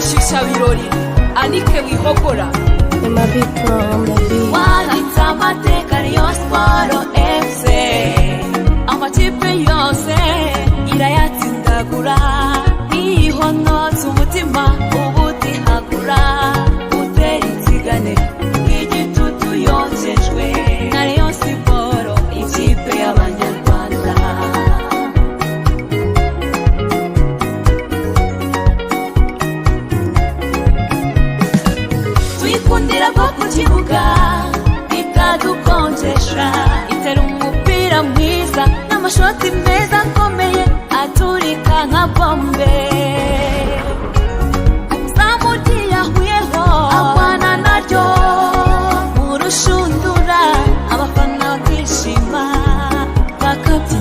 shisha birori anike wihogora wanditse amateka Rayon Sports FC amakipe yose irayatsindagura nihonotse umutima ubutihagura utera insigane igitutu yokejwe na Rayon Sports ikipe y'abanyarwanda tuyikundira ko ku kibuga ikadukonjesha itera umupira mwiza n'amashoti meza akomeye aturika nka bombe